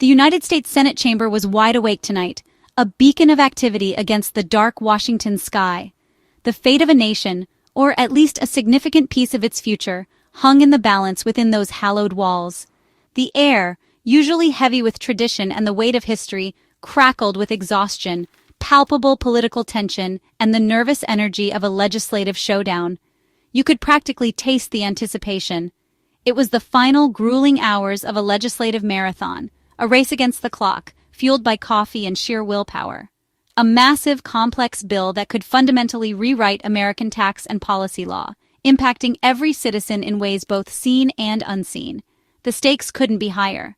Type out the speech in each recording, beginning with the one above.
The United States Senate chamber was wide awake tonight, a beacon of activity against the dark Washington sky. The fate of a nation, or at least a significant piece of its future, hung in the balance within those hallowed walls. The air, usually heavy with tradition and the weight of history, crackled with exhaustion, palpable political tension, and the nervous energy of a legislative showdown. You could practically taste the anticipation. It was the final grueling hours of a legislative marathon, a race against the clock, fueled by coffee and sheer willpower. A massive, complex bill that could fundamentally rewrite American tax and policy law, impacting every citizen in ways both seen and unseen. The stakes couldn't be higher.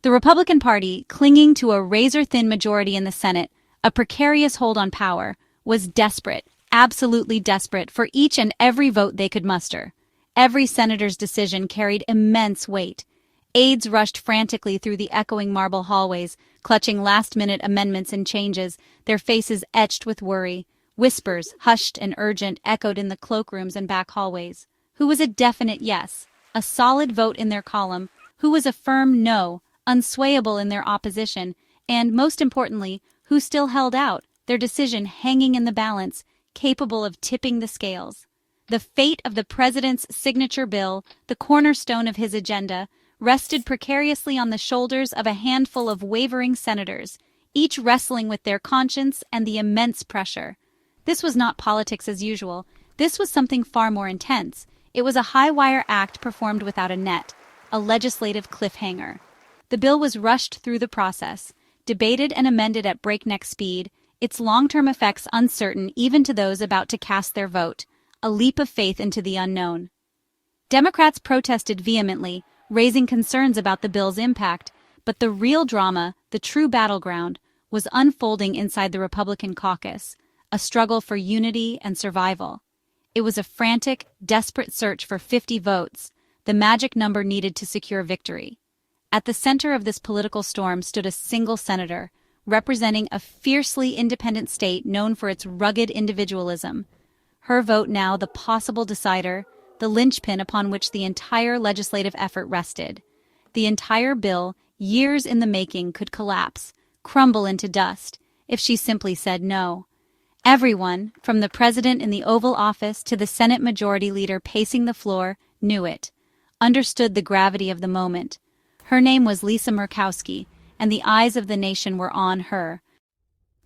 The Republican Party, clinging to a razor-thin majority in the Senate, a precarious hold on power, was desperate, absolutely desperate, for each and every vote they could muster. Every senator's decision carried immense weight. Aides rushed frantically through the echoing marble hallways, clutching last-minute amendments and changes, their faces etched with worry. Whispers, hushed and urgent, echoed in the cloakrooms and back hallways. Who was a definite yes, a solid vote in their column? Who was a firm no, unswayable in their opposition? And, most importantly, who still held out, their decision hanging in the balance, capable of tipping the scales? The fate of the president's signature bill, the cornerstone of his agenda, rested precariously on the shoulders of a handful of wavering senators, each wrestling with their conscience and the immense pressure. This was not politics as usual. This was something far more intense. It was a high-wire act performed without a net, a legislative cliffhanger. The bill was rushed through the process, debated and amended at breakneck speed, its long-term effects uncertain even to those about to cast their vote, a leap of faith into the unknown. Democrats protested vehemently, raising concerns about the bill's impact, but the real drama, the true battleground, was unfolding inside the Republican caucus, a struggle for unity and survival. It was a frantic, desperate search for 50 votes, the magic number needed to secure victory. At the center of this political storm stood a single senator, representing a fiercely independent state known for its rugged individualism. Her vote now the possible decider, the linchpin upon which the entire legislative effort rested. The entire bill, years in the making, could collapse, crumble into dust, if she simply said no. Everyone, from the president in the Oval Office to the Senate Majority Leader pacing the floor, knew it, understood the gravity of the moment. Her name was LisaMurkowski, and the eyes of the nation were on her.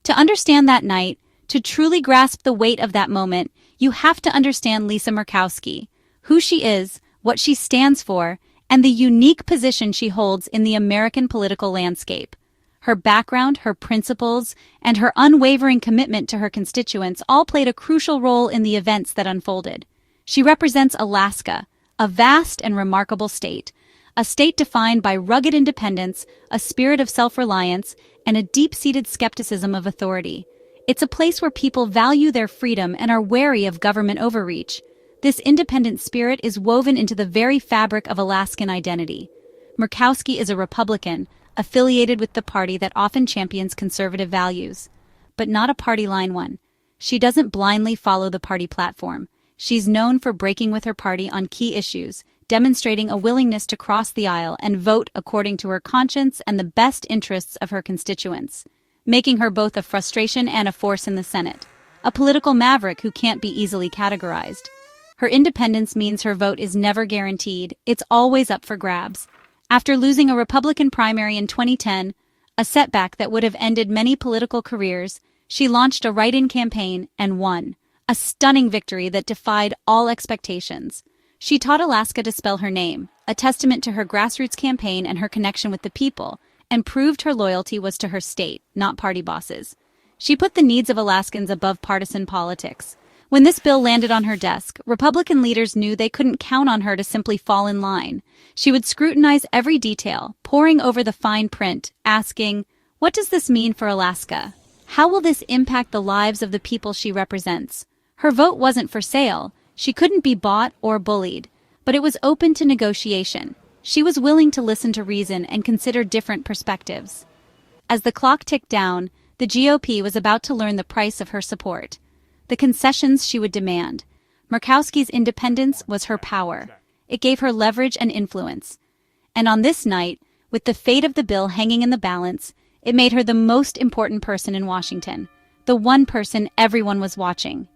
To understand that night, to truly grasp the weight of that moment, you have to understand LisaMurkowski, who she is, what she stands for, and the unique position she holds in the American political landscape. Her background, her principles, and her unwavering commitment to her constituents all played a crucial role in the events that unfolded. She represents Alaska, a vast and remarkable state, a state defined by rugged independence, a spirit of self-reliance, and a deep-seated skepticism of authority. It's a place where people value their freedom and are wary of government overreach. This independent spirit is woven into the very fabric of Alaskan identity. Murkowski is a Republican, affiliated with the party that often champions conservative values, but not a party-line one. She doesn't blindly follow the party platform. She's known for breaking with her party on key issues, demonstrating a willingness to cross the aisle and vote according to her conscience and the best interests of her constituents, making her both a frustration and a force in the Senate, a political maverick who can't be easily categorized. Her independence means her vote is never guaranteed, it's always up for grabs. After losing a Republican primary in 2010, a setback that would have ended many political careers, she launched a write-in campaign and won, a stunning victory that defied all expectations. She taught Alaska to spell her name, a testament to her grassroots campaign and her connection with the people, and proved her loyalty was to her state, not party bosses. She put the needs of Alaskans above partisan politics. When this bill landed on her desk, Republican leaders knew they couldn't count on her to simply fall in line. She would scrutinize every detail, poring over the fine print, asking, "What does this mean for Alaska? How will this impact the lives of the people she represents?" Her vote wasn't for sale. She couldn't be bought or bullied, but it was open to negotiation. She was willing to listen to reason and consider different perspectives. As the clock ticked down, the GOP was about to learn the price of her support. The concessions she would demand. Murkowski's independence was her power. It gave her leverage and influence. And on this night, With the fate of the bill hanging in the balance, it made her the most important person in Washington, the one person everyone was watching.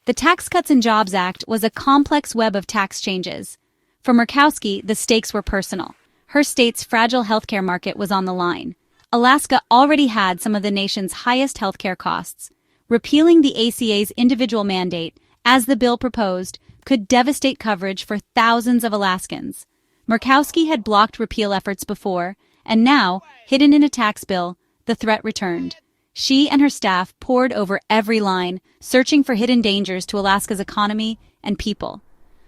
The Tax Cuts and Jobs Act was a complex web of tax changes. For Murkowski, the stakes were personal. Her state's fragile healthcare market was on the line. Alaska already had some of the nation's highest healthcare costs. Repealing the ACA's individual mandate, as the bill proposed, could devastate coverage for thousands of Alaskans. Murkowski had blocked repeal efforts before, and now, hidden in a tax bill, the threat returned. She and her staff pored over every line, searching for hidden dangers to Alaska's economy and people.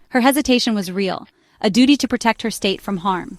Her hesitation was real, a duty to protect her state from harm.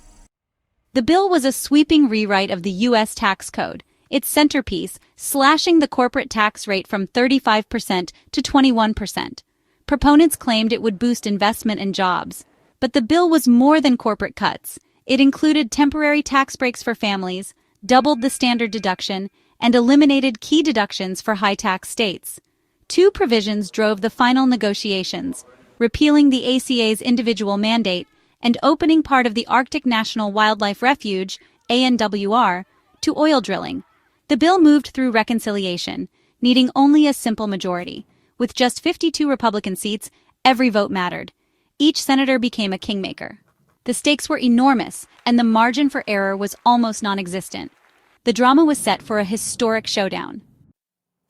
The bill was a sweeping rewrite of the U.S. tax code, its centerpiece slashing the corporate tax rate from 35% to 21%. Proponents claimed it would boost investment and jobs. But the bill was more than corporate cuts. It included temporary tax breaks for families, doubled the standard deduction, and eliminated key deductions for high-tax states. Two provisions drove the final negotiations, repealing the ACA's individual mandate and opening part of the Arctic National Wildlife Refuge, ANWR, to oil drilling. The bill moved through reconciliation, needing only a simple majority. With just 52 Republican seats, every vote mattered. Each senator became a kingmaker. The stakes were enormous, and the margin for error was almost non-existent. The drama was set for a historic showdown.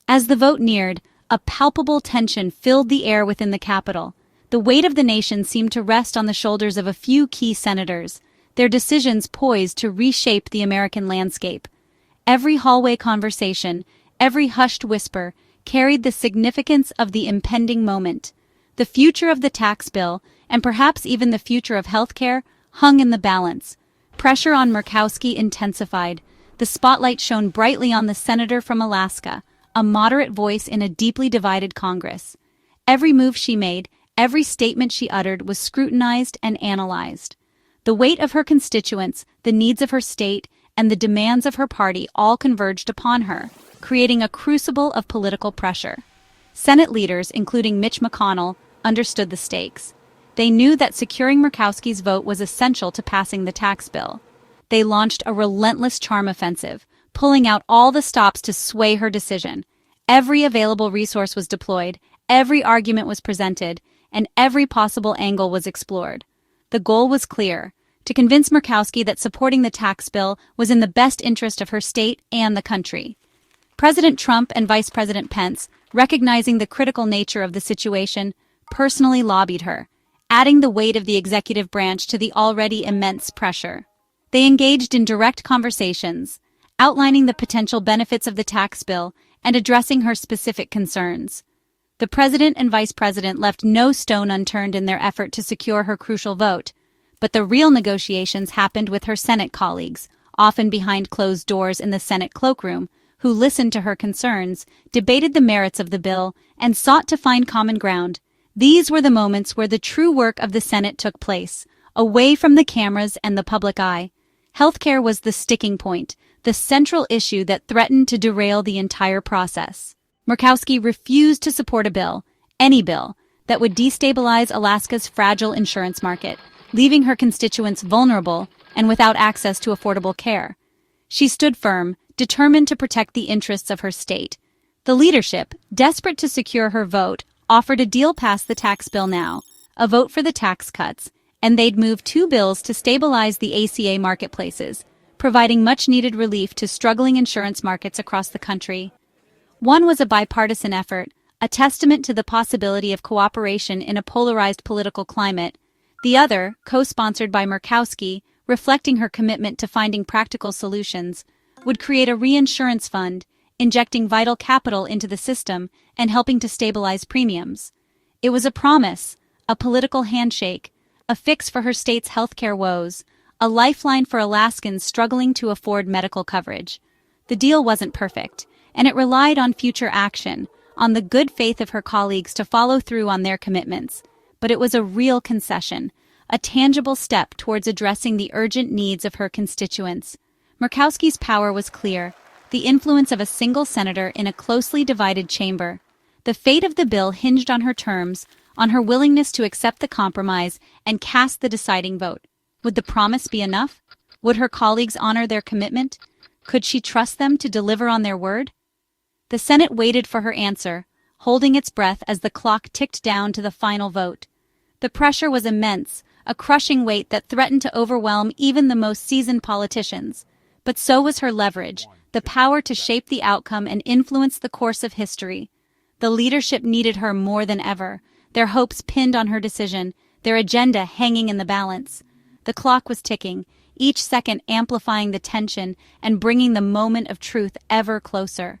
As the vote neared, a palpable tension filled the air within the Capitol. The weight of the nation seemed to rest on the shoulders of a few key senators, their decisions poised to reshape the American landscape. Every hallway conversation, every hushed whisper, carried the significance of the impending moment. The future of the tax bill, and perhaps even the future of healthcare, hung in the balance. Pressure on Murkowski intensified. The spotlight shone brightly on the senator from Alaska, a moderate voice in a deeply divided Congress. Every move she made, every statement she uttered was scrutinized and analyzed. The weight of her constituents, the needs of her state, and the demands of her party all converged upon her, creating a crucible of political pressure. Senate leaders, including Mitch McConnell, understood the stakes. They knew that securing Murkowski's vote was essential to passing the tax bill. They launched a relentless charm offensive, pulling out all the stops to sway her decision. Every available resource was deployed, every argument was presented, and every possible angle was explored. The goal was clear: to convince Murkowski that supporting the tax bill was in the best interest of her state and the country. President Trump and Vice President Pence, recognizing the critical nature of the situation, personally lobbied her, adding the weight of the executive branch to the already immense pressure. They engaged in direct conversations, outlining the potential benefits of the tax bill and addressing her specific concerns. The president and vice president left no stone unturned in their effort to secure her crucial vote, but the real negotiations happened with her Senate colleagues, often behind closed doors in the Senate cloakroom, who listened to her concerns, debated the merits of the bill, and sought to find common ground. These were the moments where the true work of the Senate took place, away from the cameras and the public eye. Healthcare was the sticking point, the central issue that threatened to derail the entire process. Murkowski refused to support a bill, any bill, that would destabilize Alaska's fragile insurance market, leaving her constituents vulnerable and without access to affordable care. She stood firm, determined to protect the interests of her state. The leadership, desperate to secure her vote, offered a deal past the tax bill now, a vote for the tax cuts, and they'd move two bills to stabilize the ACA marketplaces, providing much-needed relief to struggling insurance markets across the country. One was a bipartisan effort, a testament to the possibility of cooperation in a polarized political climate. The other, co-sponsored by Murkowski, reflecting her commitment to finding practical solutions, would create a reinsurance fund, injecting vital capital into the system and helping to stabilize premiums. It was a promise, a political handshake, a fix for her state's healthcare woes, a lifeline for Alaskans struggling to afford medical coverage. The deal wasn't perfect, and it relied on future action, on the good faith of her colleagues to follow through on their commitments. But it was a real concession, a tangible step towards addressing the urgent needs of her constituents. Murkowski's power was clear, the influence of a single senator in a closely divided chamber. The fate of the bill hinged on her terms, on her willingness to accept the compromise and cast the deciding vote. Would the promise be enough? Would her colleagues honor their commitment? Could she trust them to deliver on their word? The Senate waited for her answer, holding its breath as the clock ticked down to the final vote. The pressure was immense, a crushing weight that threatened to overwhelm even the most seasoned politicians. But so was her leverage, the power to shape the outcome and influence the course of history. The leadership needed her more than ever, their hopes pinned on her decision, their agenda hanging in the balance. The clock was ticking, each second amplifying the tension and bringing the moment of truth ever closer.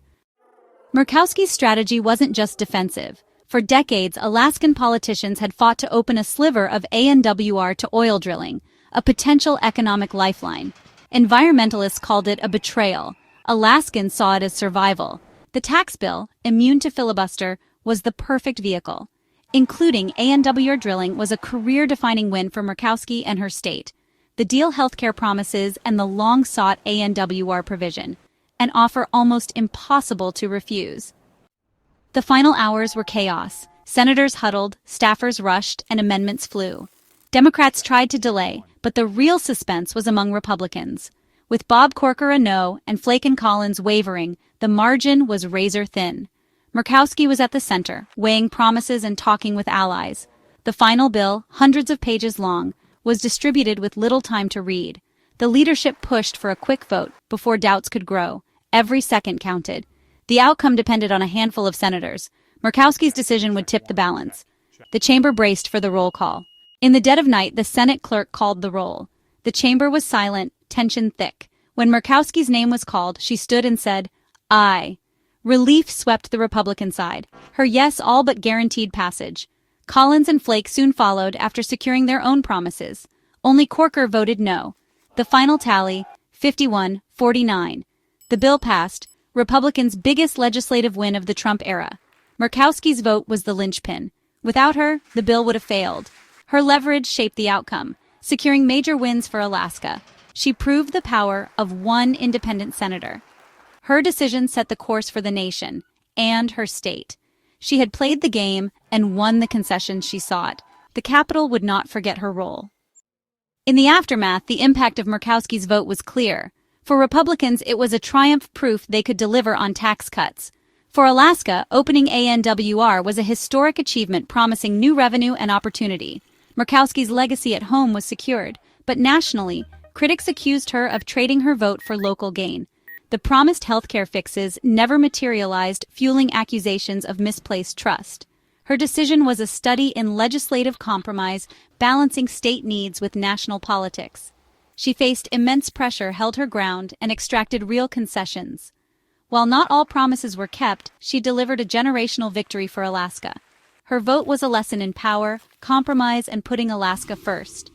Murkowski's strategy wasn't just defensive. For decades, Alaskan politicians had fought to open a sliver of ANWR to oil drilling, a potential economic lifeline. Environmentalists called it a betrayal. Alaskans saw it as survival. The tax bill, immune to filibuster, was the perfect vehicle. Including ANWR drilling was a career-defining win for Murkowski and her state. The deal healthcare promises and the long-sought ANWR provision, an offer almost impossible to refuse. The final hours were chaos. Senators huddled, staffers rushed, and amendments flew. Democrats tried to delay, but the real suspense was among Republicans. With Bob Corker a no and Flake and Collins wavering, the margin was razor-thin. Murkowski was at the center, weighing promises and talking with allies. The final bill, hundreds of pages long, was distributed with little time to read. The leadership pushed for a quick vote before doubts could grow. Every second counted. The outcome depended on a handful of senators. Murkowski's decision would tip the balance. The chamber braced for the roll call. In the dead of night, the Senate clerk called the roll. The chamber was silent, tension thick. When Murkowski's name was called, she stood and said, "Aye." Relief swept the Republican side. Her yes all but guaranteed passage. Collins and Flake soon followed after securing their own promises. Only Corker voted no. The final tally, 51-49. The bill passed, Republicans' biggest legislative win of the Trump era. Murkowski's vote was the linchpin. Without her, the bill would have failed. Her leverage shaped the outcome, securing major wins for Alaska. She proved the power of one independent senator. Her decision set the course for the nation and her state. She had played the game and won the concessions she sought. The Capitol would not forget her role. In the aftermath, the impact of Murkowski's vote was clear. For Republicans, it was a triumph proof they could deliver on tax cuts. For Alaska, opening ANWR was a historic achievement promising new revenue and opportunity. Murkowski's legacy at home was secured, but nationally, critics accused her of trading her vote for local gain. The promised healthcare fixes never materialized, fueling accusations of misplaced trust. Her decision was a study in legislative compromise, balancing state needs with national politics. She faced immense pressure, held her ground, and extracted real concessions. While not all promises were kept, she delivered a generational victory for Alaska. Her vote was a lesson in power, compromise, and putting Alaska first.